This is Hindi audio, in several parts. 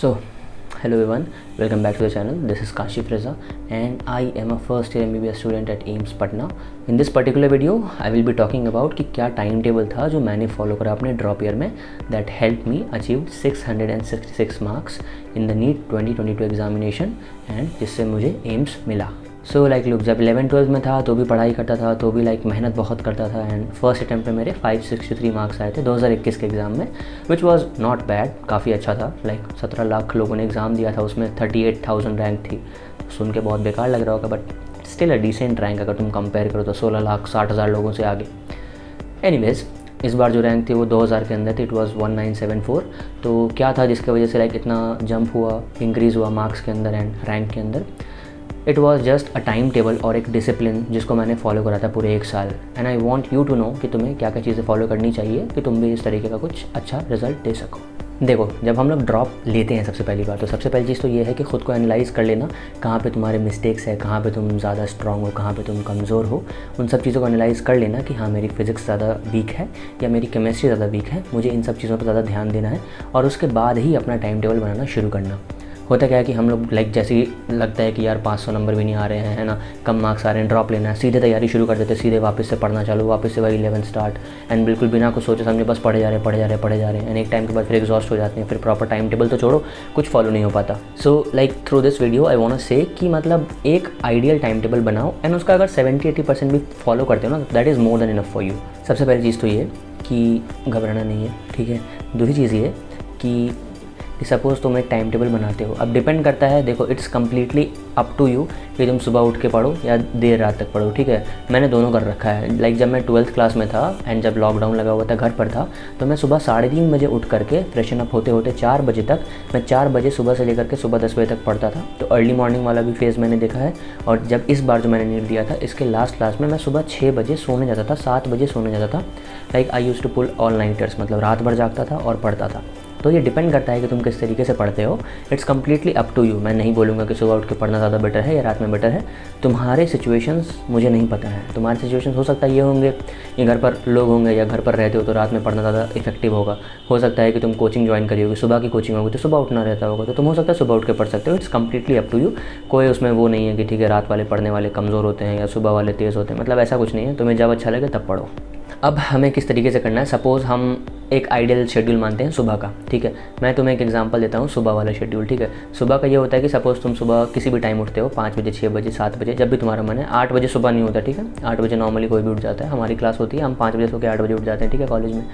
So, hello everyone, welcome back to the channel. This is Kashif Reza and I am a first year MBBS student at AIIMS Patna. In this particular video, I will be talking about कि क्या टाइम टेबल था जो मैंने फॉलो करा अपने ड्रॉप ईयर में that helped me achieve 666 marks in the NEET 2022 examination and जिससे मुझे एम्स मिला. सो लाइक लुक, जब 11-12 में था तो भी पढ़ाई करता था, तो भी लाइक मेहनत बहुत करता था एंड फर्स्ट अटैम्प्ट पे मेरे 563 मार्क्स आए थे 2021 के एग्ज़ाम में, विच वाज नॉट बैड, काफ़ी अच्छा था. लाइक 17 लाख लोगों ने एग्ज़ाम दिया था, उसमें 38,000 रैंक थी. सुन के बहुत बेकार लग रहा होगा but still a decent rank अगर तुम कंपेयर करो तो 16,60,000 लोगों से आगे. एनीवेज, इस बार जो रैंक थी वो 2000 के अंदर थी, इट वाज 1974. तो क्या था जिसकी वजह से लाइक इतना जंप हुआ, इंक्रीज़ हुआ मार्क्स के अंदर एंड रैंक के अंदर? It was just a time table और एक डिसिप्लिन जिसको मैंने फॉलो करा था पूरे 1 साल. And I want you to know कि तुम्हें क्या क्या चीज़ें फॉलो करनी चाहिए कि तुम भी इस तरीके का कुछ अच्छा रिजल्ट दे सको. देखो, जब हम लोग ड्रॉप लेते हैं सबसे पहली बार तो सबसे पहली चीज़ तो ये है कि ख़ुद को एनालाइज़ कर लेना कहाँ पे तुम्हारे मिस्टेक्स है, कहाँ पे तुम ज़्यादा स्ट्रांग हो, कहाँ पे तुम कमज़ोर हो. उन सब चीज़ों को एनालाइज़ कर लेना कि हाँ मेरी फिज़िक्स ज़्यादा वीक है या मेरी केमिस्ट्री ज़्यादा वीक है, मुझे इन सब चीज़ों पर ज़्यादा ध्यान देना है. और उसके बाद ही अपना टाइम टेबल बनाना शुरू करना. होता क्या है कि हम लोग लाइक जैसे ही लगता है कि यार 500 नंबर भी नहीं आ रहे हैं, है ना, कम मार्क्स आ रहे हैं, ड्रॉप लेना है, सीधे तैयारी शुरू कर देते हैं, सीधे वापस से पढ़ना चालू, वापस से वही 11 स्टार्ट एंड बिल्कुल बिना कुछ सोचे समझे बस पढ़े जा रहे हैं एंड एक टाइम के बाद फिर एग्जॉस्ट हो जाते हैं. फिर प्रॉपर टाइम टेबल तो छोड़ो, कुछ फॉलो नहीं हो पाता. So like through this video I want to say कि मतलब एक आइडियल टाइम टेबल बनाओ एंड उसका अगर 70-80% भी फॉलो करते हो ना, that is more than enough for you. सबसे पहली चीज़ तो ये कि घबराना नहीं है, ठीक है. दूसरी चीज़ ये कि सपोज़ तुम एक टाइम टेबल बनाते हो, अब डिपेंड करता है, देखो it's completely up to you कि तुम सुबह उठ के पढ़ो या देर रात तक पढ़ो, ठीक है. मैंने दोनों कर रखा है. लाइक जब मैं 12th क्लास में था एंड जब लॉकडाउन लगा हुआ था, घर पर था, तो मैं सुबह 3:30 बजे उठ करके फ्रेशन अप होते होते 4 बजे तक, मैं 4 बजे सुबह से लेकर के सुबह 10 बजे तक पढ़ता था. तो अर्ली मॉर्निंग वाला भी फेज़ मैंने देखा है. और जब इस बार जो मैंने नीट दिया था इसके लास्ट क्लास में मैं सुबह 6 बजे सोने जाता था, 7 बजे सोने जाता था. Like I used to pull all nighters, मतलब रात भर जागता था और पढ़ता था. तो ये डिपेंड करता है कि तुम किस तरीके से पढ़ते हो. It's completely up to you. मैं नहीं बोलूँगा कि सुबह उठ के पढ़ना ज़्यादा बेटर है या रात में बेटर है. तुम्हारे सिचुएशंस मुझे नहीं पता है. तुम्हारे सिचुएशंस हो सकता है ये होंगे कि घर पर लोग होंगे या घर पर रहते हो तो रात में पढ़ना ज़्यादा इफेक्टिव होगा. हो सकता है कि तुम कोचिंग ज्वाइन करी होगी, सुबह की कोचिंग होगी तो सुबह उठना रहता होगा, तो तुम हो सकता है सुबह उठ के पढ़ सकते हो. It's completely up to you. कोई उसमें वो नहीं है कि ठीक है रात वाले पढ़ने वाले कमज़ोर होते हैं या सुबह वाले तेज़ होते हैं, मतलब ऐसा कुछ नहीं है. तुम्हें जब अच्छा लगे तब पढ़ो. अब हमें किस तरीके से करना है, सपोज़ हम एक आइडियल शेड्यूल मानते हैं सुबह का, ठीक है. मैं तुम्हें एक एग्जांपल देता हूँ सुबह वाला शेड्यूल, ठीक है. सुबह का ये होता है कि सपोज़ तुम सुबह किसी भी टाइम उठते हो, 5 बजे, 6 बजे, 7 बजे, जब भी तुम्हारा मन है. 8 बजे सुबह नहीं होता, ठीक है. 8 बजे नॉर्मली कोई भी उठ जाता है. हमारी क्लास होती है, हम 5 बजे सो के 8 बजे उठ जाते हैं, ठीक है, कॉलेज में.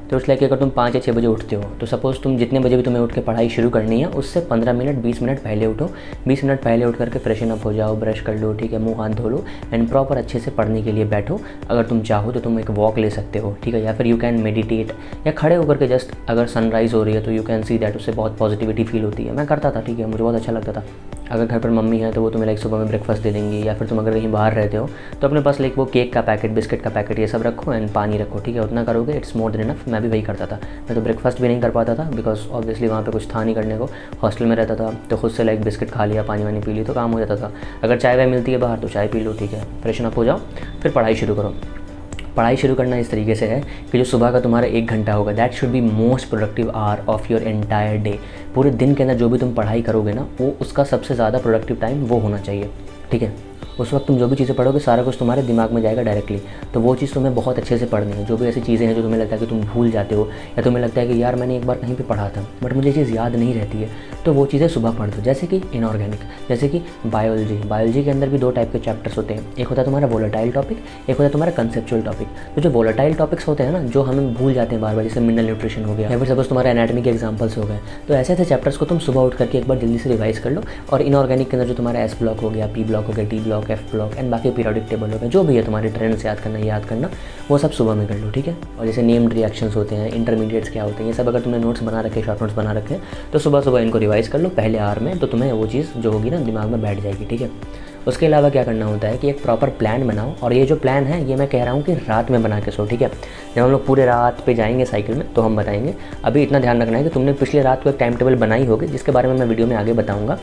तो इसलिए कि अगर तुम 5 या 6 बजे उठते हो तो सपोज़ तुम जितने बजे भी तुम्हें उठ के पढ़ाई शुरू करनी है उससे 15 मिनट 20 मिनट पहले उठो. 20 मिनट पहले उठ करके फ्रेशन अप हो जाओ, ब्रश कर लो, ठीक है, मुंह हाथ धो लो एंड प्रॉपर अच्छे से पढ़ने के लिए बैठो. अगर तुम चाहो तो तुम एक वॉक ले सकते हो, ठीक है, या फिर यू कैन मेडिटेट या खड़े होकर के जस्ट अगर सनराइज़ हो रही है तो यू कैन सी दैट, उससे बहुत पॉजिटिविटी फील होती है. मैं करता था, ठीक है, मुझे बहुत अच्छा लगता था. अगर घर पर मम्मी है तो वो तुम्हें लाइक सुबह में ब्रेकफास्ट दे देंगी, या फिर तुम अगर कहीं बाहर रहते हो तो अपने पास लाइक वो केक का पैकेट, बिस्किट का पैकेट ये सब रखो एंड पानी रखो, ठीक है. उतना करोगे इट्स मोर देन इनफ. मैं भी वही करता था. मैं तो ब्रेकफास्ट भी नहीं कर पाता था बिकॉज ऑब्वियसली वहाँ पे कुछ था नहीं करने को. हॉस्टल में रहता था तो खुद से लाइक बिस्किट खा लिया, पानी वानी पी ली तो काम हो जाता था. अगर चाय वाय मिलती है बाहर तो चाय पी लो, ठीक है, फ्रेशन अप हो जाओ, फिर पढ़ाई शुरू करो. पढ़ाई शुरू करना इस तरीके से है कि जो सुबह का तुम्हारा 1 घंटा होगा that should be most productive hour of your entire day. पूरे दिन के अंदर जो भी तुम पढ़ाई करोगे ना वो उसका सबसे ज़्यादा प्रोडक्टिव टाइम वो होना चाहिए, ठीक है. उस वक्त तुम जो भी चीज़ें पढ़ोगे सारा कुछ तुम्हारे दिमाग में जाएगा डायरेक्टली. तो वो चीज़ तुम्हें बहुत अच्छे से पढ़नी है. जो भी ऐसी चीज़ें हैं जो तुम्हें लगता है कि तुम भूल जाते हो या तुम्हें लगता है कि यार मैंने एक बार कहीं पे पढ़ा था बट मुझे चीज़ याद नहीं रहती है, तो वो चीज़ें सुबह पढ़ दो. जैसे कि इनऑर्गेनिक, जैसे कि बायोलॉजी के अंदर भी 2 टाइप के चैप्टर्स होते हैं. एक होता है तुम्हारा वोलेटाइल टॉपिक, एक होता है तुम्हारा कंसेप्चुअल टॉपिक. तो जो वोलेटाइल टॉपिक्स होते हैं ना, जो हमें भूल जाते हैं बार बार, जैसे मिनरल न्यूट्रिशन हो गया या फिर सपोज तुम्हारा एनाटॉमी के एग्जांपल्स हो गए, तो ऐसे ऐसे चैप्टर्स को तुम सुबह उठ करके एक बार जल्दी से रिवाइज कर लो. और इनऑर्गेनिक के अंदर जो तुम्हारा एस ब्लॉक हो गया, पी ब्लॉक हो गया, D block, F block and बाकी पीरियोडिक टेबल हो गया, जो भी है तुम्हारे ट्रेंड्स याद करना वो सब सुबह में कर लो, ठीक है. और जैसे नेम्ड रिएक्शंस होते हैं, इंटरमीडिएट्स क्या होते हैं, ये सब अगर तुमने नोट्स बना रखे, शॉर्ट नोट्स बना रखे तो सुबह सुबह इनको रिवाइज कर लो पहले आवर में, तो तुम्हें वो चीज़ जो होगी ना दिमाग में बैठ जाएगी, ठीक है. उसके अलावा क्या करना होता है कि एक प्रॉपर प्लान बनाओ. और ये जो प्लान है ये मैं कह रहा हूँ कि रात में बना के सो, ठीक है. जब हम लोग पूरे रात पे जाएंगे साइकिल में तो हम बताएंगे. अभी इतना ध्यान रखना है कि तुमने पिछले रात को एक टाइम टेबल बनाई होगी जिसके बारे में मैं वीडियो में आगे बताऊँगा.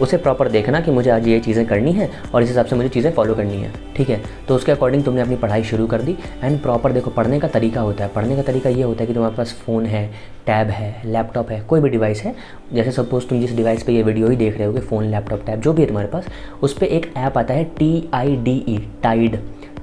उसे प्रॉपर देखना कि मुझे आज ये चीज़ें करनी है और इस हिसाब से मुझे चीज़ें फॉलो करनी है, ठीक है। तो उसके अकॉर्डिंग तुमने अपनी पढ़ाई शुरू कर दी। एंड प्रॉपर देखो पढ़ने का तरीका होता है, पढ़ने का तरीका ये होता है कि तुम्हारे पास फ़ोन है, टैब है, लैपटॉप है, कोई भी डिवाइस है। जैसे सपोज तुम जिस डिवाइस पे ये वीडियो ही देख रहे हो, फ़ोन, लैपटॉप, टैब जो भी है तुम्हारे पास, उस पर एक ऐप आता है TIDE,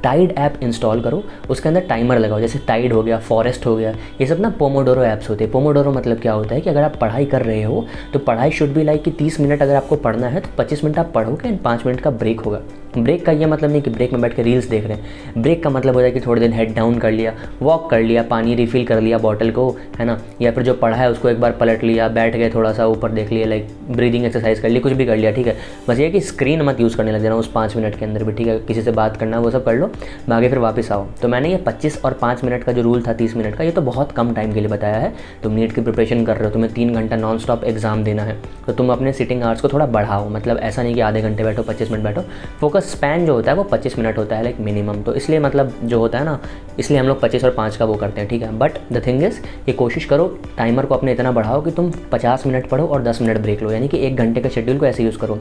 टाइड ऐप इंस्टॉल करो। उसके अंदर टाइमर लगाओ, जैसे टाइड हो गया, फॉरेस्ट हो गया, ये सब ना पोमोडोरो ऐप्स होते हैं। पोमोडोरो मतलब क्या होता है कि अगर आप पढ़ाई कर रहे हो तो पढ़ाई शुड बी लाइक कि 30 मिनट अगर आपको पढ़ना है तो 25 मिनट आप पढ़ोगे एंड 5 मिनट का ब्रेक होगा। ब्रेक का ये मतलब नहीं कि ब्रेक में बैठ के रील्स देख रहे हैं। ब्रेक का मतलब होता है कि थोड़ी देर हेड डाउन कर लिया, वॉक कर लिया, पानी रिफ़िल कर लिया बॉटल को, है ना, या फिर जो पढ़ा है उसको एक बार पलट लिया, बैठ गए, थोड़ा सा ऊपर देख लिया, लाइक ब्रीदिंग एक्सरसाइज कर ली, कुछ भी कर लिया, ठीक है। बस ये कि स्क्रीन मत यूज़ करने लग जाना उस 5 मिनट के अंदर भी, ठीक है। किसी से बात करना वो सब कर लो, आगे फिर वापस आओ। तो मैंने ये 25 और 5 मिनट का जो रूल था 30 मिनट का, ये तो बहुत कम टाइम के लिए बताया है। तुम नीट की प्रिपरेशन कर रहे हो, तुम्हें 3 घंटा नॉन स्टॉप एग्जाम देना है, तो तुम अपने सिटिंग आवर्स को थोड़ा बढ़ाओ। मतलब ऐसा नहीं कि आधे घंटे बैठो, 25 मिनट बैठो। फोकस स्पैन जो होता है वो 25 मिनट होता है लाइक मिनिमम। तो इसलिए मतलब जो होता है ना, इसलिए हम लोग 25 और 5 का वो करते हैं, ठीक है। बट द थिंग इज़ ये कोशिश करो टाइमर को अपने इतना बढ़ाओ कि तुम 50 मिनट पढ़ो और 10 मिनट ब्रेक लो, यानी कि 1 घंटे के शेड्यूल को ऐसे यूज़ करो।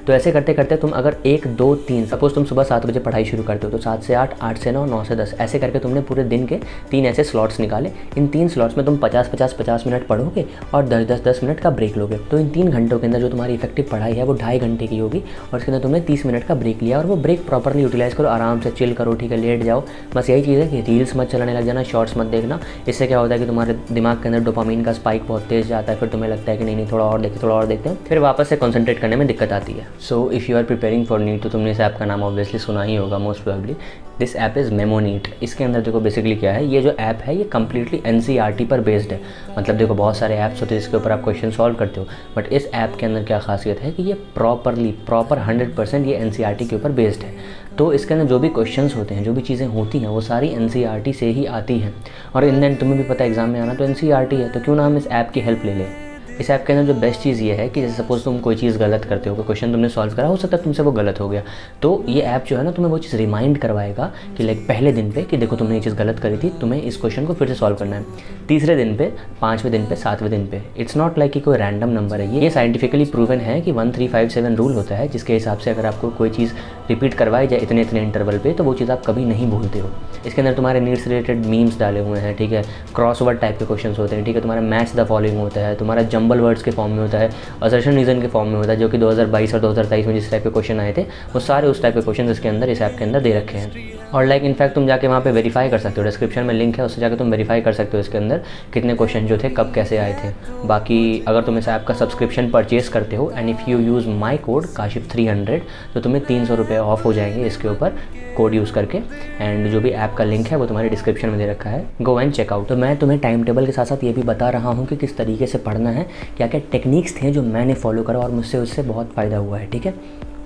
तो ऐसे करते करते तुम अगर 1, 2, 3, सपोज तुम सुबह 7 बजे पढ़ाई शुरू करते हो तो 7 से 8, 8 से 9, 9 से 10, ऐसे करके तुमने पूरे दिन के 3 ऐसे स्लॉट्स निकाले। इन 3 स्लॉट्स में तुम 50 मिनट पढ़ोगे और 10 मिनट का ब्रेक लोगे। तो इन 3 घंटों के अंदर जो तुम्हारी इफेक्टिव पढ़ाई है वो 2.5 घंटे की होगी और उसके अंदर तुमने 30 मिनट का ब्रेक लिया और वो ब्रेक प्रॉपरली यूटिलाइज़ करो, आराम से चिल करो, ठीक है, लेट जाओ। बस यही चीज़ है कि रील्स मत चलाने लग जाना, शॉर्ट्स मत देखना। इससे क्या होता है कि तुम्हारे दिमाग के अंदर डोपामिन का स्पाइक बहुत तेज़ जाता है, फिर तुम्हें लगता है कि नहीं थोड़ा और देखते हैं, फिर वापस से कॉन्सेंट्रेट करने में दिक्कत आती है। So if you are preparing for NEET तो तुमने इस ऐप का नाम ऑब्वियसली सुना ही होगा most probably. This app is Memonit. इसके अंदर देखो बेसिकली क्या है, ये जो ऐप है ये कम्प्लीटली NCERT पर बेस्ड है। मतलब देखो बहुत सारे ऐप्स होते हैं जिसके ऊपर आप क्वेश्चन सॉल्व करते हो, बट इस ऐप के अंदर क्या खासियत है कि ये प्रॉपर 100% ये NCERT के ऊपर बेस्ड है। तो इसके अंदर जो भी क्वेश्चंस होते हैं, जो भी चीज़ें होती हैं, वो सारी NCERT से ही आती हैं। और इन दिन तुम्हें भी पता है एग्जाम में आना तो NCERT है, तो क्यों ना हम इस ऐप की हेल्प ले लें। इस ऐप के अंदर जो बेस्ट चीज़ ये है कि जैसे सपोज तुम कोई चीज़ गलत करते हो, कोई क्वेश्चन तुमने सॉल्व करा, हो सकता है तुमसे वो गलत हो गया, तो ये ऐप जो है ना तुम्हें वो चीज़ रिमाइंड करवाएगा कि लाइक पहले दिन पे कि देखो तुमने ये चीज़ गलत करी थी, तुम्हें इस क्वेश्चन को फिर से सॉल्व करना है। तीसरे दिन पे, 5वें दिन पे, 7वें दिन पे। इट्स नॉट लाइक कि कोई रैंडम नंबर है, ये साइंटिफिकली प्रूवन है कि 1357 रूल होता है, जिसके हिसाब से अगर आपको कोई चीज़ रिपीट करवाई जाए इतने इंटरवल पे तो वो चीज़ आप कभी नहीं भूलते हो। इसके अंदर तुम्हारे नीड्स रिलेटेड मीम्स डाले हुए हैं, ठीक है, क्रॉसवर्ड टाइप के क्वेश्चन होते हैं, ठीक है, तुम्हारा मैच द फॉलोइंग होता है, तुम्हारा जंबल वर्ड्स के फॉर्म में होता है, असर्शन रीजन के फॉर्म में होता है, जो कि 2022 और 2023 में जिस टाइप के क्वेश्चन आए थे वो सारे उस टाइप के क्वेश्चन इसके अंदर इस ऐप के अंदर दे रखे हैं। और लाइक इनफैक्ट तुम जाके वहाँ पे वेरीफाई कर सकते हो, डिस्क्रिप्शन में लिंक है, उससे जाकर तुम वेरीफाई कर सकते हो इसके अंदर कितने क्वेश्चन जो थे कब कैसे आए थे। बाकी अगर तुम इस ऐप का सब्सक्रिप्शन परचेज करते हो and if you use my code Kashif 300 तो तुम्हें 300 रुपये ऑफ हो जाएंगे इसके ऊपर कोड यूज़ करके। एंड जो भी ऐप का लिंक है वो तुम्हारे डिस्क्रिप्शन में दे रखा है, गो एंड चेकआउट। तो मैं तुम्हें टाइम टेबल के साथ साथ ये भी बता रहा हूँ कि किस तरीके से पढ़ना है, क्या क्या टेक्निक्स थे जो मैंने फॉलो करा और मुझसे उससे बहुत फ़ायदा हुआ है, ठीक है।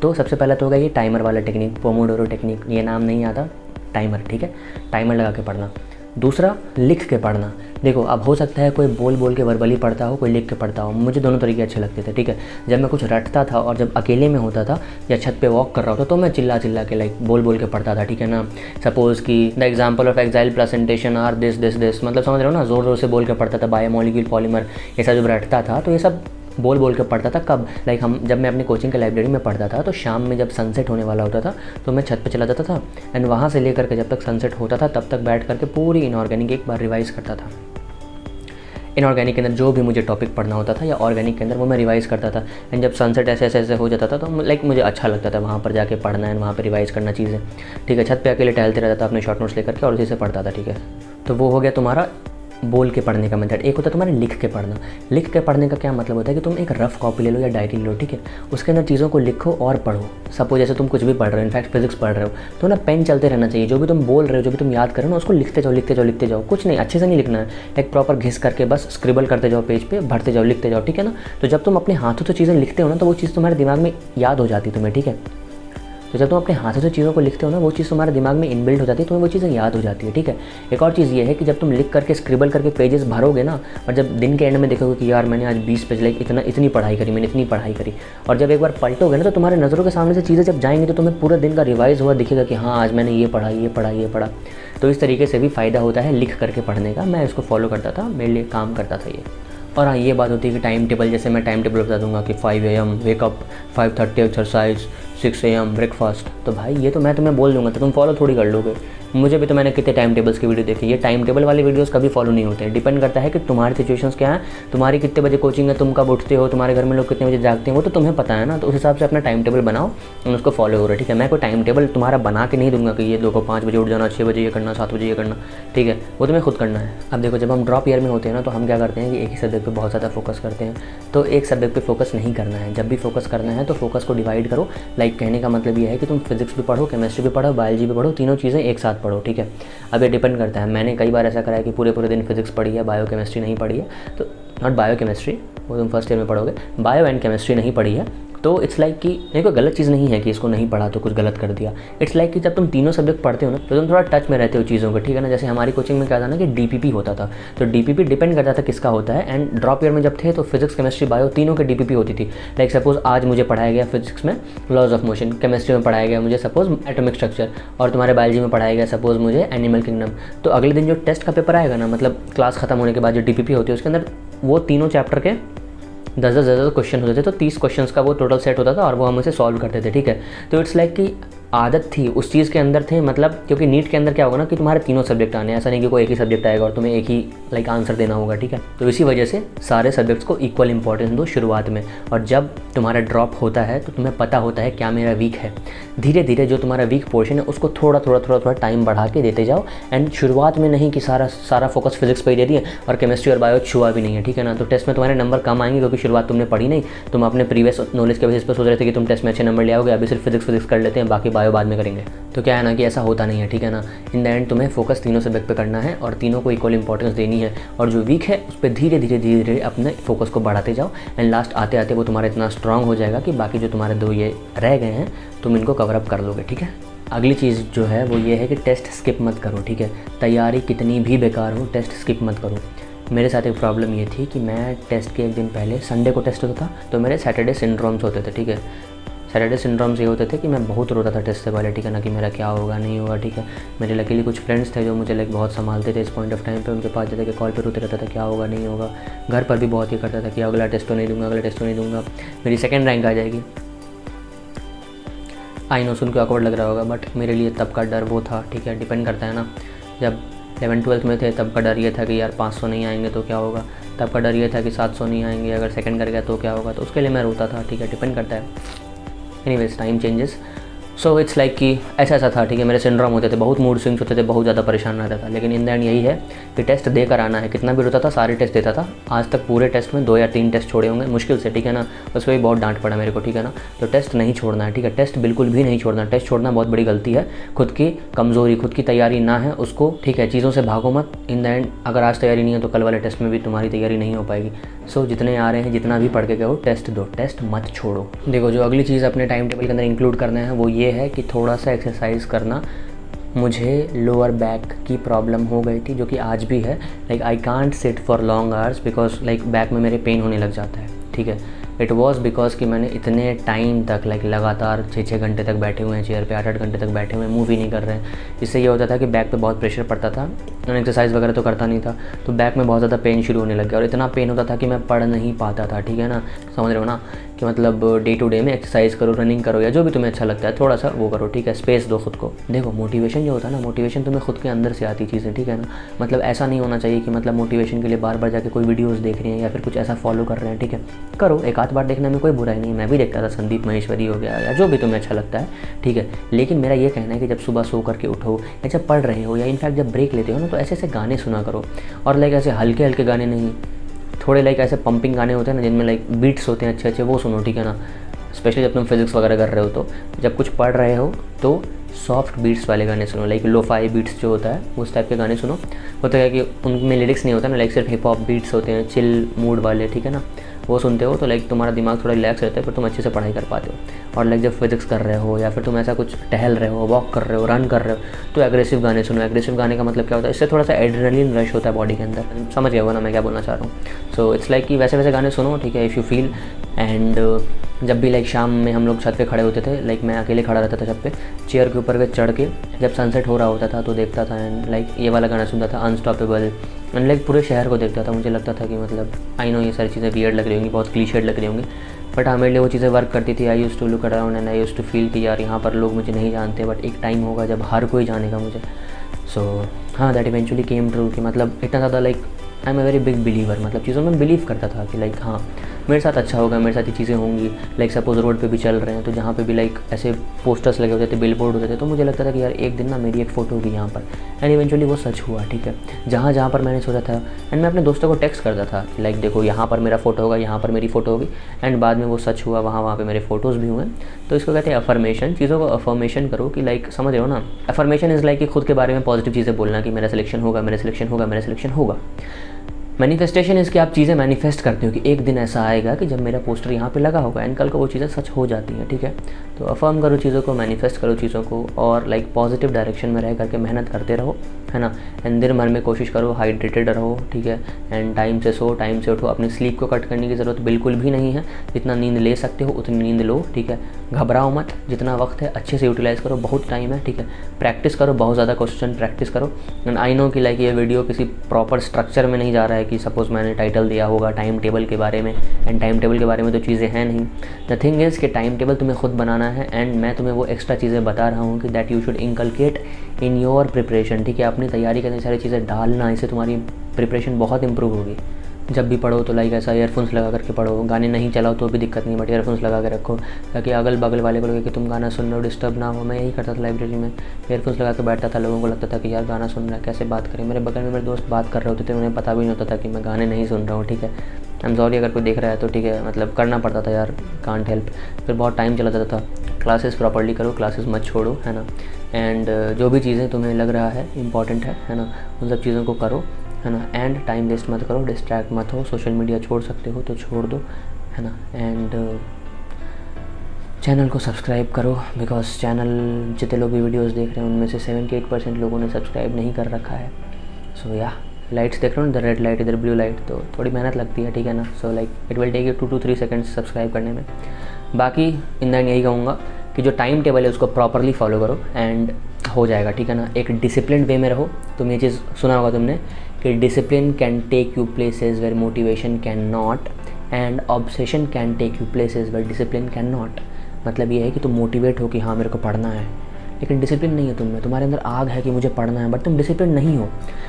तो सबसे पहला तो होगा ये टाइमर वाला टेक्निक, पोमोडोरो टेक्निक, ये नाम नहीं आता, टाइमर, ठीक है, टाइमर लगा के पढ़ना। दूसरा, लिख के पढ़ना। देखो अब हो सकता है कोई बोल के वर्बली पढ़ता हो, कोई लिख के पढ़ता हो, मुझे दोनों तरीके अच्छे लगते थे, ठीक है। जब मैं कुछ रटता था और जब अकेले में होता था या छत पे वॉक कर रहा होता तो मैं चिल्ला के लाइक बोल के पढ़ता था, ठीक है ना। सपोज़ कि the example of exile presentation are this, मतलब समझ रहे हो ना, ज़ोर से बोल के पढ़ता था, बायोमोलिक्यूल पॉलीमर, ये सब जब रटता था तो ये सब बोल के पढ़ता था। कब, लाइक हम जब मैं अपनी कोचिंग के लाइब्रेरी में पढ़ता था तो शाम में जब सनसेट होने वाला होता था तो मैं छत पे चला जाता था एंड वहाँ से लेकर के जब तक सनसेट होता था तब तक बैठ करके पूरी इनऑर्गेनिक एक बार रिवाइज़ करता था। इनऑर्गेनिक के अंदर जो भी मुझे टॉपिक पढ़ना होता था या ऑर्गेनिक के अंदर वो मैं रिवाइज़ करता था। एंड जब सनसेट ऐसे हो जाता था तो लाइक मुझे अच्छा लगता था वहाँ पर जाके पढ़ना एंड वहाँ पर रिवाइज़ करना चीज़ें, ठीक है। छत पे अकेले टहलते रहता था अपने शॉर्ट नोट्स लेकर के और उसी से पढ़ता था, ठीक है। तो वो हो गया तुम्हारा बोल के पढ़ने का मेथड। एक होता है तुम्हारा लिख के पढ़ना। लिख के पढ़ने का क्या मतलब होता है कि तुम एक रफ कॉपी ले लो या डायरी ले लो, ठीक है, उसके अंदर चीज़ों को लिखो और पढ़ो। सपोज जैसे तुम कुछ भी पढ़ रहे हो, इनफैक्ट फिजिक्स पढ़ रहे हो, तो ना पेन चलते रहना चाहिए। जो भी तुम बोल रहे हो, जो भी तुम याद कर रहे हो ना, उसको लिखते जाओ। कुछ नहीं, अच्छे से नहीं लिखना है, एक प्रॉपर घिस करके बस स्क्रिबल करते जाओ, पेज पे भरते जाओ, लिखते जाओ, ठीक है ना। तो जब तुम अपने हाथों से चीज़ें लिखते हो ना तो वो चीज़ तुम्हारे दिमाग में याद हो जाती है तुम्हें, ठीक है। तो जब तुम अपने हाथों से चीज़ों को लिखते हो ना वो चीज़ तुम्हारे दिमाग में इनबिल्ट हो जाती है, तुम्हें वो चीज़ें याद हो जाती है, ठीक है। एक और चीज़ ये है कि जब तुम लिख करके स्क्रिबल करके पेजेस भरोगे ना और जब दिन के एंड में देखोगे कि यार मैंने आज 20 पेज लाइक इतनी पढ़ाई करी, मैंने इतनी पढ़ाई करी, और जब एक बार पलटोगे ना तो तुम्हारे नज़रों के सामने से चीज़ें जब जाएंगी तो तुम्हें पूरा दिन का रिवाइज हुआ दिखेगा कि हाँ आज मैंने ये पढ़ा। तो इस तरीके से भी फ़ायदा होता है लिख करके पढ़ने का। मैं इसको फॉलो करता था, मेरे लिए काम करता था ये। और हाँ, ये बात होती है कि टाइम टेबल, जैसे मैं टाइम टेबल बता दूंगा कि 5 AM wake up, 5:30 exercise, 6 AM breakfast, तो भाई ये तो मैं तुम्हें बोल दूंगा तो तुम फॉलो थोड़ी कर लोगे। मुझे भी तो मैंने कितने टाइम टेबल्स की वीडियो देखी। ये टाइम टेबल वाले वीडियोस कभी फॉलो नहीं होते हैं। डिपेंड करता है कि तुम्हारी सिचुएशंस क्या है, तुम्हारी कितने बजे कोचिंग है, तुम कब उठते हो, तुम्हारे घर में लोग कितने बजे जागते हैं, वो तो तुम्हें पता है ना। तो उस हिसाब से अपना टाइम टेबल बनाओ और उसको फॉलो करो, ठीक है। मैं कोई टाइम टेबल तुम्हारा बना के नहीं दूंगा कि ये देखो 5 बजे उठ जाना, 6 बजे ये करना, 7 बजे ये करना, ठीक है। वो तुम्हें खुद करना है। अब देखो, जब हम ड्रॉप ईयर में होते हैं ना, तो हम क्या करते हैं कि एक ही सब्जेक्ट पे बहुत ज़्यादा फोकस करते हैं। तो एक सब्जेक्ट पे फोकस नहीं करना है। जब भी फोकस करना है तो फोकस को डिवाइड करो। लाइक कहने का मतलब ये है कि तुम फिजिक्स भी पढ़ो, केमिस्ट्री भी पढ़ो, बायोलॉजी भी पढ़ो, तीनों चीज़ें एक साथ पढ़ो, ठीक है। अब ये डिपेंड करता है। मैंने कई बार ऐसा करा है कि पूरे पूरे दिन फिजिक्स पढ़ी है, बायो केमिस्ट्री नहीं पढ़ी है। तो नॉट बायो केमिस्ट्री, वो तुम फर्स्ट ईयर में पढ़ोगे, बायो एंड केमिस्ट्री नहीं पढ़ी है। तो इट्स लाइक कि ये कोई गलत चीज़ नहीं है कि इसको नहीं पढ़ा तो कुछ गलत कर दिया। इट्स लाइक कि जब तुम तीनों सब्जेक्ट पढ़ते हो ना, तो तुम थोड़ा टच में रहते हो चीज़ों को, ठीक है ना। जैसे हमारी कोचिंग में क्या था ना कि DPP होता था, तो DPP डिपेंड करता था किसका होता है। एंड ड्रॉप ईयर में जब थे तो फिजिक्स, केमिस्ट्री, बायो तीनों के DPP होती थी। लाइक सपोज आज मुझे पढ़ाया गया फिजिक्स में लॉज ऑफ मोशन, केमिस्ट्री में पढ़ाया गया मुझे सपोज एटॉमिक स्ट्रक्चर, और तुम्हारे बायोलॉजी में पढ़ाया गया सपोज मुझे एनिमल किंगडम। तो अगले दिन जो टेस्ट का पेपर आएगा ना, मतलब क्लास खत्म होने के बाद जो DPP होती है, उसके अंदर वो तीनों चैप्टर के 10 क्वेश्चन होते थे। तो 30 क्वेश्चंस का वो टोटल सेट होता था और वो हम उसे सॉल्व करते थे, ठीक है। तो इट्स लाइक कि आदत थी उस चीज़ के अंदर थे, मतलब क्योंकि नीट के अंदर क्या होगा ना कि तुम्हारे तीनों सब्जेक्ट आने हैं, ऐसा नहीं कि कोई एक ही सब्जेक्ट आएगा और तुम्हें एक ही लाइक आंसर देना होगा, ठीक है। तो इसी वजह से सारे सब्जेक्ट्स को इक्वल इंपॉर्टेंस दो शुरुआत में। और जब तुम्हारा ड्रॉप होता है तो तुम्हें पता होता है क्या मेरा वीक है। धीरे धीरे जो तुम्हारा वीक पोर्शन है उसको थोड़ा टाइम बढ़ा के देते जाओ। एंड शुरुआत में नहीं कि सारा फोकस फिजिक्स पर ही दे दिए और केमिस्ट्री और बायो छुआ भी नहीं है, ठीक है ना। तो टेस्ट में तुम्हारे नंबर कम आएंगे क्योंकि शुरुआत तुमने पढ़ी नहीं। तुम अपने प्रीवियस नॉलेज के बेसिस पर सोच रहे थे कि तुम टेस्ट में अच्छे नंबर ले आओगे, अभी सिर्फ फिजिक्स कर लेते हैं, बाकी बायो बाद में करेंगे। तो क्या है ना कि ऐसा होता नहीं है, ठीक है ना। इन द एंड तुम्हें फोकस तीनों सब्जेक्ट पे करना है और तीनों को इक्वल इंपॉर्टेंस देनी है। और जो वीक है उस पर धीरे धीरे अपने फोकस को बढ़ाते जाओ। एंड लास्ट आते आते वो तुम्हारा इतना स्ट्रांग हो जाएगा कि बाकी जो तुम्हारे 2 ये रह गए हैं तुम इनको कवर अप कर लोगे, ठीक है। अगली चीज़ जो है वो ये है कि टेस्ट स्किप मत करो, ठीक है। तैयारी कितनी भी बेकार हो, टेस्ट स्किप मत करो। मेरे साथ एक प्रॉब्लम ये थी कि मैं टेस्ट के एक दिन पहले, संडे को टेस्ट होता था, तो मेरे सैटरडे सिंड्रोम्स होते थे, ठीक है। सैटरडे सिंड्रोम्स ये होते थे कि मैं बहुत रोता था टेस्ट से पहले, ठीक है ना, कि मेरा क्या होगा नहीं होगा, ठीक है। मेरे लकीली कुछ फ्रेंड्स थे जो मुझे लाइक बहुत संभालते थे इस पॉइंट ऑफ टाइम पे। उनके पास जाते कि कॉल पे रोते रहता था क्या होगा नहीं होगा। घर पर भी बहुत ही करता था कि अगला टेस्ट तो नहीं दूंगा, अगला टेस्ट तो नहीं दूंगा, मेरी सेकेंड रैंक आ जाएगी। आई नो सुन के ऑकवर्ड लग रहा होगा, बट मेरे लिए तब का डर वो था, ठीक है। डिपेंड करता है ना, जब 11th-12th में थे तब का डर ये था कि यार 500 नहीं आएंगे तो क्या होगा। तब का डर ये था कि 700 नहीं आएंगे, अगर सेकंड कर गया तो क्या होगा। तो उसके लिए मैं रोता था, ठीक है। डिपेंड करता है। Anyways time changes. So it's like कि ऐसा था, ठीक है। मेरे सिंड्रोम होते थे, बहुत मूड स्विंग्स होते थे, बहुत ज़्यादा परेशान रहता था। लेकिन इन द एंड यही है कि टेस्ट देकर आना है। कितना भी रोता था सारे टेस्ट देता था। आज तक पूरे टेस्ट में 2 या 3 टेस्ट छोड़े होंगे मुश्किल से, ठीक है ना। उस पर भी बहुत डांट पड़ा मेरे को, ठीक है ना। तो टेस्ट नहीं छोड़ना है, ठीक है। टेस्ट बिल्कुल भी नहीं छोड़ना। टेस्ट छोड़ना बहुत बड़ी गलती है। खुद की कमज़ोरी, खुद की तैयारी ना है उसको, ठीक है। चीज़ों से भागो मत। इन द एंड अगर आज तैयारी नहीं है तो कल वाले टेस्ट में भी तुम्हारी तैयारी नहीं हो पाएगी। सो जितने आ रहे हैं, जितना भी पढ़ के गए टेस्ट दो, टेस्ट मत छोड़ो। देखो, जो अगली चीज़ अपने टाइम टेबल के अंदर इंक्लूड करना है वो ये है कि थोड़ा सा एक्सरसाइज करना। मुझे लोअर बैक की प्रॉब्लम हो गई थी, जो कि आज भी है। Like I can't sit for long hours because like back में मेरे पेन होने लग जाता है, ठीक है। इट वॉज बिकॉज कि मैंने इतने टाइम तक लाइक लगातार 6-6 घंटे तक बैठे हुए हैं चेयर पे, 8-8 घंटे तक बैठे हुए हैं, मूव ही नहीं कर रहे हैं। इससे ये होता था कि बैक पे बहुत प्रेशर पड़ता था। मैं एक्सरसाइज वगैरह तो करता नहीं था, तो बैक में बहुत ज़्यादा पेन शुरू होने लग गया। और इतना पेन होता था कि मैं पढ़ नहीं पाता था, ठीक है ना। समझ रहे हो ना कि मतलब डे टू डे में एक्सरसाइज करो, रनिंग करो, या जो भी तुम्हें अच्छा लगता है थोड़ा सा वो करो, ठीक है। स्पेस दो खुद को। देखो, मोटिवेशन जो होता है ना, मोटिवेशन तुम्हें खुद के अंदर से आती चीज़ है, ठीक है ना। मतलब ऐसा नहीं होना चाहिए कि मतलब मोटिवेशन के लिए बार बार जाके कोई वीडियोज़ देख रहे हैं या फिर कुछ ऐसा फॉलो कर रहे हैं, ठीक है। करो, एक आध बार देखने में कोई बुराई नहीं। मैं भी देखता था, संदीप महेश्वरी हो गया या जो भी तुम्हें अच्छा लगता है, ठीक है। लेकिन मेरा ये कहना है कि जब सुबह सो करके उठो या जब पढ़ रहे हो या इनफैक्ट जब ब्रेक लेते हो ना, तो ऐसे ऐसे गाने सुना करो। और लाइक ऐसे हल्के हल्के गाने नहीं, थोड़े लाइक ऐसे पंपिंग गाने होते हैं ना जिनमें लाइक बीट्स होते हैं अच्छे अच्छे, वो सुनो, ठीक है ना। स्पेशली जब तुम फिजिक्स वगैरह कर रहे हो, तो जब कुछ पढ़ रहे हो तो सॉफ्ट बीट्स वाले गाने सुनो, लाइक लोफाई बीट्स जो होता है उस टाइप के गाने सुनो। होता है कि उनमें लिरिक्स नहीं होता ना, लाइक सिर्फ हिप हॉप बीट्स होते हैं, चिल मूड वाले, ठीक है ना। वो सुनते हो तो लाइक तुम्हारा दिमाग थोड़ा रिलैक्स रहता है, फिर तुम अच्छे से पढ़ाई कर पाते हो। और लाइक जब फिजिक्स कर रहे हो या फिर तुम ऐसा कुछ टहल रहे हो, वॉक कर रहे हो, रन कर रहे हो, तो एग्रेसिव गाने सुनो। एग्रेसिव गाने का मतलब क्या होता है, इससे थोड़ा सा एड्रेनलिन रश होता है बॉडी के अंदर। समझ गए हो ना मैं क्या बोलना चाह रहा हूँ। सो इट्स लाइक कि वैसे वैसे गाने सुनो, ठीक है, इफ़ यू फील। एंड जब भी लाइक शाम में हम लोग छत पे खड़े होते थे, लाइक मैं अकेले खड़ा रहता था छत पे, चेयर के ऊपर के चढ़ के जब सनसेट हो रहा होता था तो देखता था। एंड लाइक ये वाला गाना सुनता था, अनस्टॉपेबल, मैंने लाइक पूरे शहर को देखता था, मुझे लगता था कि मतलब आई नो ये सारी चीज़ें वियर्ड लग रही होंगी, बहुत क्लीशेड लग रही होंगी, बट हाँ मेरे लिए वो चीज़ें वर्क करती थी। I used to look around and I used to feel कि यार यहाँ पर लोग मुझे नहीं जानते, बट एक टाइम होगा जब हर कोई जानेगा मुझे। सो हाँ, दैट इवेंचुअली केम ट्रू कि मतलब इतना ज़्यादा like I am a very big believer, मतलब चीज़ों में बिलीव करता था कि लाइक हाँ मेरे साथ अच्छा होगा, मेरे साथ ये चीज़ें होंगी। लाइक सपोज़ रोड पे भी चल रहे हैं तो जहाँ पे भी लाइक ऐसे पोस्टर्स लगे होते थे, बिल बोर्ड होते थे, तो मुझे लगता था कि यार एक दिन ना मेरी एक फ़ोटो होगी यहाँ पर। एंड इवेंचुअली वो सच हुआ, ठीक है। जहाँ जहाँ पर मैंने सोचा था, एंड मैं अपने दोस्तों को टेक्स्ट करता था कि लाइक देखो यहाँ पर मेरा फ़ोटो होगा, यहाँ पर मेरी फ़ोटो होगी, एंड बाद में वो सच हुआ, वहाँ पे मेरे फ़ोटोज़ भी हुए। तो इसको कहते हैं अफर्मेशन। चीज़ों को अफर्मेशन करो कि लाइक समझ रहे हो ना, अफर्मेशन इज़ लाइक कि खुद के बारे में पॉजिटिव चीज़ें बोलना कि मेरा सिलेक्शन होगा, मेरा सिलेक्शन होगा, मेरा सिलेक्शन होगा। मैनिफेस्टेशन इज़ कि आप चीज़ें मैनिफेस्ट करते हो कि एक दिन ऐसा आएगा कि जब मेरा पोस्टर यहाँ पे लगा होगा, एंड कल को वो चीज़ें सच हो जाती हैं, ठीक है। तो अफर्म करो चीज़ों को, मैनिफेस्ट करो चीज़ों को, और लाइक पॉजिटिव डायरेक्शन में रह करके मेहनत करते रहो, है ना। एंड दिन भर में कोशिश करो हाइड्रेटेड रहो, ठीक है। एंड टाइम से सो, टाइम से उठो। अपनी स्लीप को कट करने की ज़रूरत बिल्कुल भी नहीं है, जितना नींद ले सकते हो उतनी नींद लो, ठीक है। घबराओ मत, जितना वक्त है अच्छे से यूटिलाइज़ करो, बहुत टाइम है, ठीक है। प्रैक्टिस करो, बहुत ज़्यादा क्वेश्चन प्रैक्टिस करो। एंड आई नो कि लाइक ये वीडियो किसी प्रॉपर स्ट्रक्चर में नहीं जा रहा है कि सपोज़ मैंने टाइटल दिया होगा टाइम टेबल के बारे में, एंड टाइम टेबल के बारे में तो चीज़ें हैं नहीं। द थिंग इज़ कि टाइम टेबल तुम्हें खुद बनाना है, एंड मैं तुम्हें वो एक्स्ट्रा चीज़ें बता रहा हूँ कि that you should inculcate in your preparation, ठीक है। अपनी तैयारी के अंदर सारी चीज़ें डालना, इससे तुम्हारी प्रिपरेशन बहुत इंप्रूव होगी। जब भी पढ़ो तो लाइक ऐसा ईयरफोन्स लगा करके पढ़ो, गाने नहीं चलाओ तो भी दिक्कत नहीं, बट ईयरफोन्स लगा के रखो, ताकि अगल बगल वाले को लगे कि तुम गाना सुन रहे हो, डिस्टर्ब ना हो। मैं यही करता था लाइब्रेरी में, ईयरफोन्स लगा के बैठता था, लोगों को लगता था कि यार गाना सुन रहा है, कैसे बात करें। मेरे बगल में मेरे दोस्त बात कर रहे होते थे, उन्हें पता भी नहीं होता था कि मैं गाने नहीं सुन रहा हूँ, ठीक है। आई एम सॉरी अगर कोई देख रहा है तो, ठीक है, मतलब करना पड़ता था यार, कांट हेल्प। फिर बहुत टाइम चला जाता था। क्लासेस प्रॉपर्ली करो, क्लासेस मत छोड़ो, है ना। एंड जो भी चीज़ें तुम्हें लग रहा है इंपॉर्टेंट है ना, उन सब चीज़ों को करो, है ना। एंड टाइम वेस्ट मत करो, डिस्ट्रैक्ट मत हो। सोशल मीडिया छोड़ सकते हो तो छोड़ दो, है ना। एंड चैनल को सब्सक्राइब करो, बिकॉज चैनल जितने लोग भी वीडियोस देख रहे हैं उनमें से 78% लोगों ने सब्सक्राइब नहीं कर रखा है। सो या लाइट्स देख रहे हो, इधर रेड लाइट इधर ब्लू लाइट, तो थोड़ी मेहनत लगती है, ठीक है ना। So like it will take you 2 to 3 seconds subscribe करने में। बाकी इन द एंड यही कहूँगा कि जो टाइम टेबल है उसको प्रॉपरली फॉलो करो, एंड हो जाएगा, ठीक है ना। एक डिसिप्लिन वे में रहो। तुम ये चीज़ सुना होगा तुमने कि discipline can take you places where motivation can not, and obsession can take you places where discipline can not. मतलब ये है कि तुम मोटिवेट हो कि हाँ मेरे को पढ़ना है, लेकिन डिसिप्लिन नहीं है तुम में। तुम्हारे अंदर आग है कि मुझे पढ़ना है, बट तुम डिसिप्लिन नहीं हो,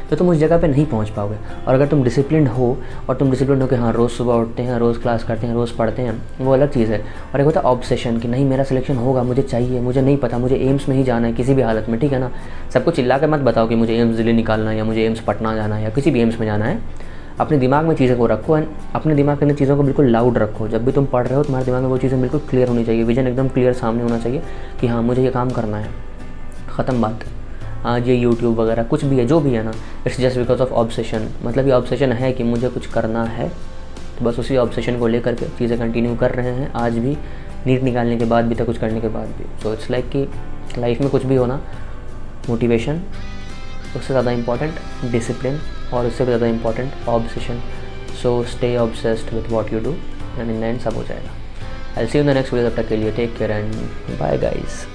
तो तुम उस जगह पे नहीं पहुंच पाओगे। और अगर तुम डिसिप्लिन हो, और तुम डिसिप्लिन हो कि हाँ रोज़ सुबह उठते हैं, रोज़ क्लास करते हैं, रोज़ पढ़ते हैं, वो अलग चीज़ है। और एक होता है ऑब्सेशन कि नहीं मेरा सिलेक्शन होगा, मुझे चाहिए, मुझे नहीं पता, मुझे एम्स में ही जाना है किसी भी हालत में, ठीक है ना। सबको चिल्ला के मत बताओ कि मुझे एम्स दिल्ली निकालना है, या मुझे एम्स पटना जाना है, या किसी भी एम्स में जाना है। अपने दिमाग में चीज़ों को रखो, एंड अपने दिमाग के अंदर चीज़ों को बिल्कुल लाउड रखो। जब भी तुम पढ़ रहे हो तुम्हारे दिमाग में वो चीज़ें बिल्कुल क्लियर होनी चाहिए, विजन एकदम क्लियर सामने होना चाहिए कि हाँ मुझे ये काम करना है, ख़त्म बात। आज ये यूट्यूब वगैरह कुछ भी है, जो भी है ना, it's just because of obsession. मतलब ये ऑब्सेशन है कि मुझे कुछ करना है, तो बस उसी ऑब्सेशन को लेकर के चीज़ें कंटिन्यू कर रहे हैं आज भी, नीट निकालने के बाद भी, तो कुछ करने के बाद भी। सो इट्स लाइक कि लाइफ में कुछ भी होना, मोटिवेशन उससे ज़्यादा इम्पॉर्टेंट डिसिप्लिन, और उससे भी ज़्यादा important obsession. So stay obsessed with what you do, and in the end सब हो जाएगा। I will see you in the next video. तब तक के लिए take care and bye guys.